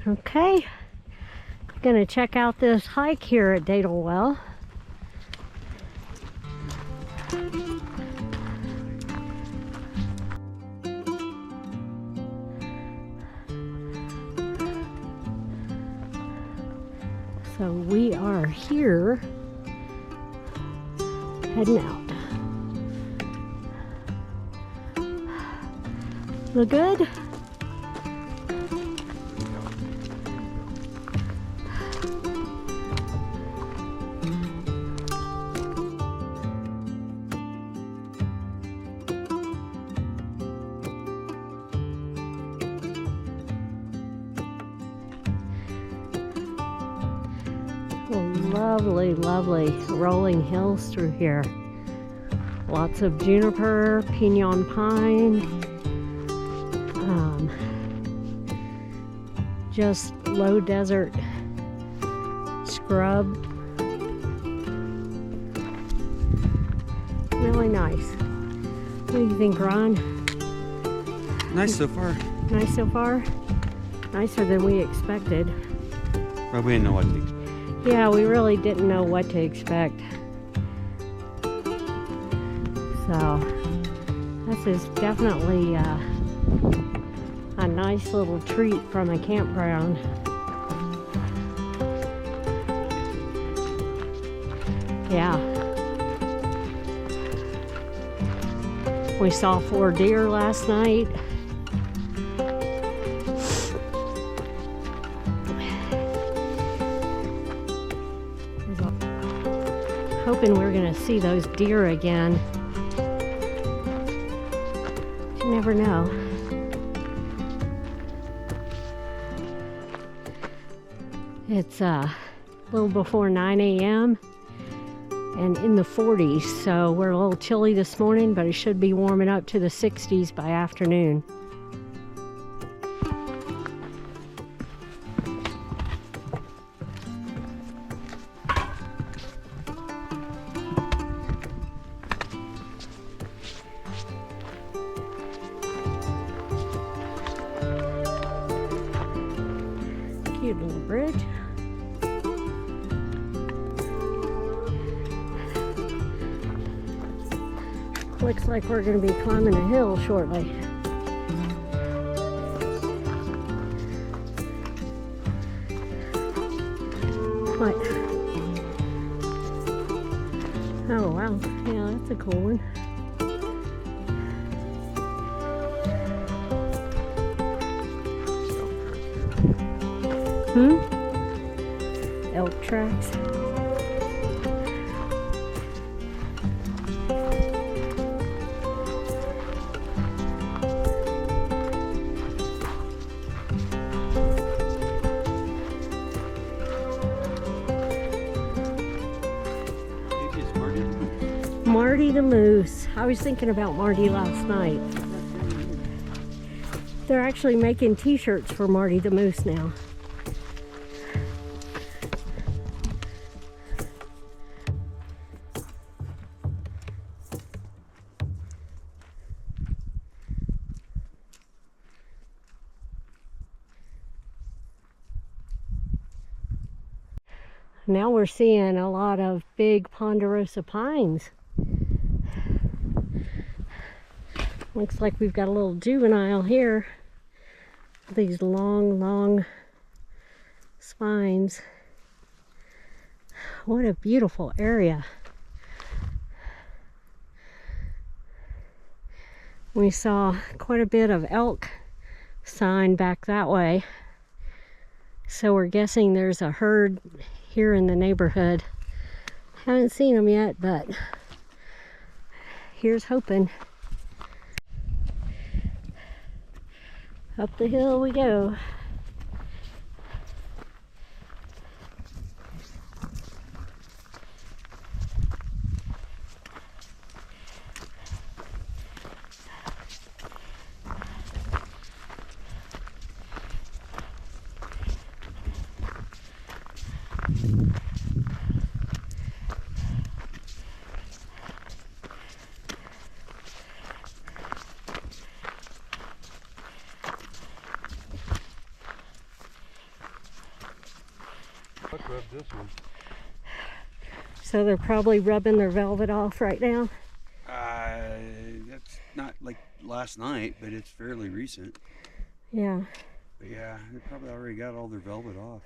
Okay, gonna check out this hike here at Datil Well. So we are here, heading out. Look good? Lovely, lovely rolling hills through here. Lots of juniper, pinon pine, just low desert scrub. Really nice. What do you think, Ron? Nice so far. Nice so far? Nicer than we expected. But we didn't know what to expect. Yeah, we really didn't know what to expect. So, this is definitely a nice little treat from a campground. Yeah. We saw 4 deer last night. Hoping we're gonna see those deer again. You never know. It's a little before 9 a.m. and in the 40s, so we're a little chilly this morning, but it should be warming up to the 60s by afternoon. Cute little bridge. Looks like we're going to be climbing a hill shortly. What? Oh wow, yeah, that's a cool one. Elk tracks. Marty the Moose. I was thinking about Marty last night. They're actually making t-shirts for Marty the Moose now. Now we're seeing a lot of big ponderosa pines. Looks like we've got a little juvenile here. These long spines. What a beautiful area. We saw quite a bit of elk sign back that way. So we're guessing there's a herd here in the neighborhood. Haven't seen them yet, but here's hoping. Up the hill we go. Buck rubbed this one. So they're probably rubbing their velvet off right now. That's not like last night, but it's fairly recent. Yeah. But yeah, they probably already got all their velvet off.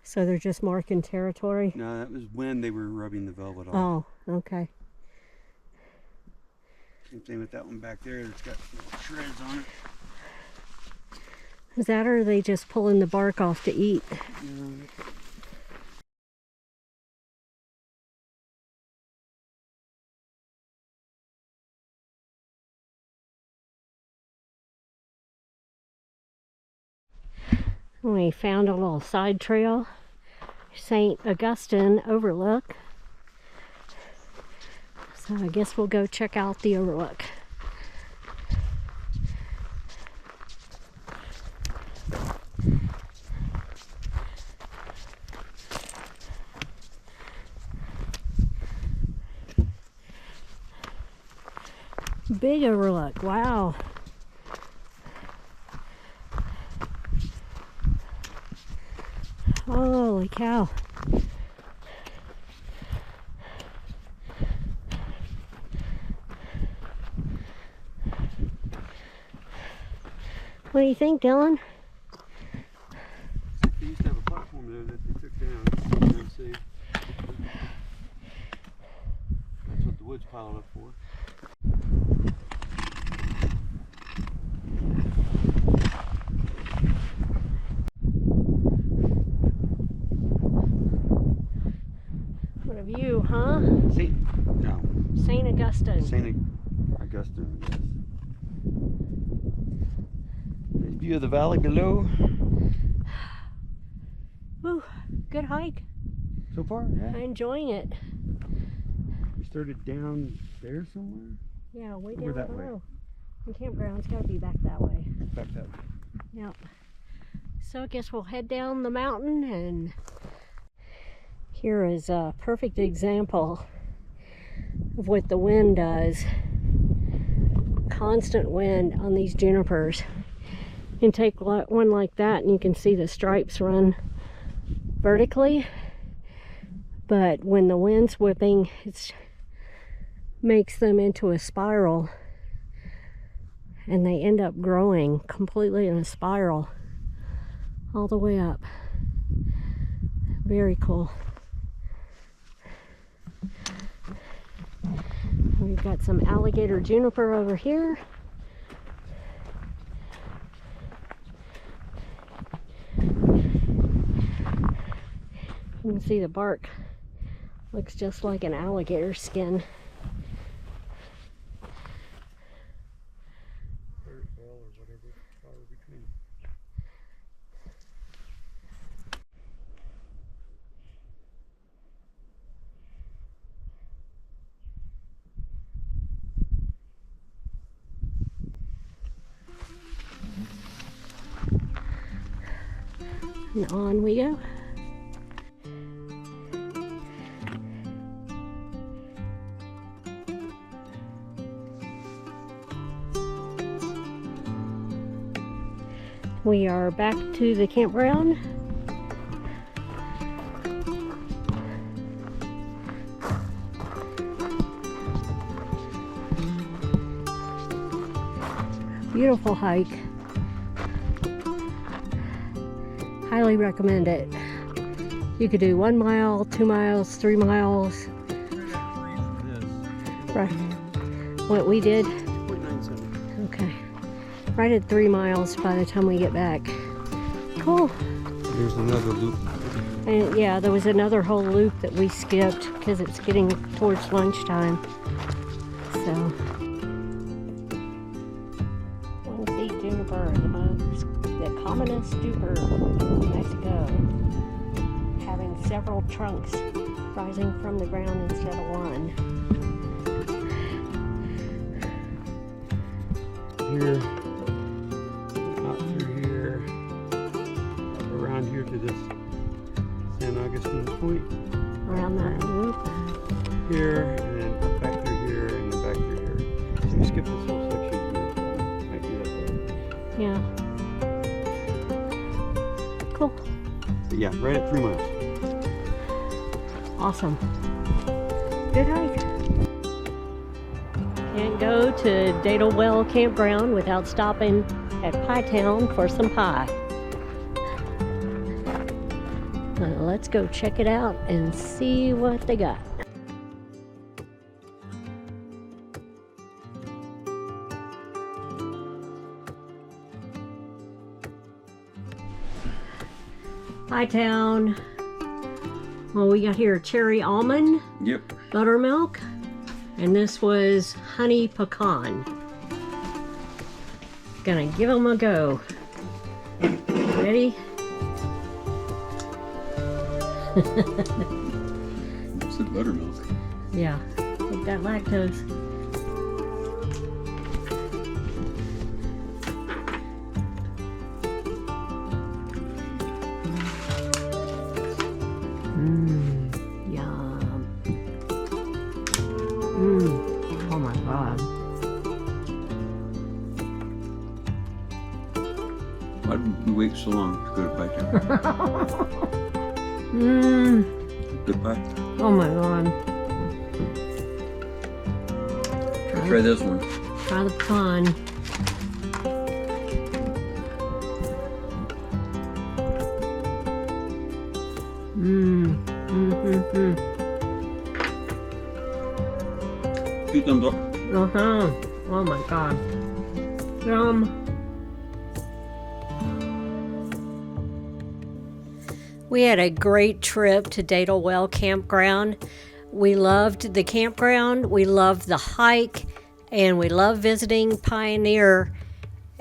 So they're just marking territory? No, that was when they were rubbing the velvet off. Oh, okay. Same thing with that one back there. It's got little shreds on it. Is that, or are they just pulling the bark off to eat? Yeah. We found a little side trail, St. Augustine overlook. So I guess we'll go check out the overlook. Big overlook, wow. Holy cow. What do you think, Dylan? They used to have a platform there that they took down. You know, see? That's what the wood's piled up for. What a view, huh? St. Augustine. St. Augustine, yes. Nice view of the valley below. Woo, good hike. So far, yeah. I'm enjoying it. We started down there somewhere? Yeah, way Over down that way. below. The campground's got to be back that way. Back that way. Yep. So I guess we'll head down the mountain, and here is a perfect example of what the wind does. Constant wind on these junipers. You can take one like that and you can see the stripes run vertically, but when the wind's whipping, it makes them into a spiral, and they end up growing completely in a spiral all the way up. Very cool. We've got some alligator juniper over here. You can see the bark looks just like an alligator skin. And on we go. We are back to the campground. Beautiful hike. Highly recommend it. You could do 1 mile, 2 miles, 3 miles. Right. What we did? 0.97. Okay. Right at 3 miles by the time we get back. Cool. Here's another loop. And yeah, there was another whole loop that we skipped because it's getting towards lunchtime. So, one seed juniper, the commonest juniper in Mexico, having several trunks rising from the ground instead of one. Here, out through here, around here to this San Augustine Point. Around that loop. Here, and then up back through here, and then back through here. So we skipped this whole section here. Might be that way. Yeah. Cool. But yeah, right at 3 miles. Awesome. Good hike. Can't go to Datil Well Campground without stopping at Pie Town for some pie. Let's go check it out and see what they got. Pie Town. Well, we got here cherry almond. Yep. Buttermilk. And this was honey pecan. Gonna give them a go. Ready? It's the buttermilk. Yeah, take that lactose. Yum. Oh my God. Why did we wait so long to go to Pie Town? Good pie. Oh my God. Try this one. Try the pecan. Two thumbs up. Oh my God. Yum. We had a great trip to Datil Well Campground. We loved the campground, we loved the hike, and we loved visiting Pioneer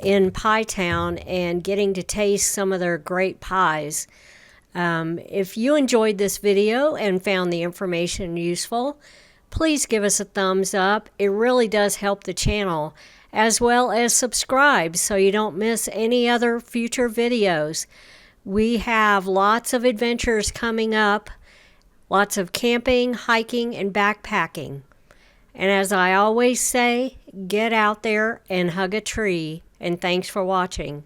in Pie Town and getting to taste some of their great pies. If you enjoyed this video and found the information useful, please give us a thumbs up. It really does help the channel, as well as subscribe so you don't miss any other future videos. We have lots of adventures coming up, lots of camping, hiking, and backpacking. And as I always say, get out there and hug a tree. And thanks for watching.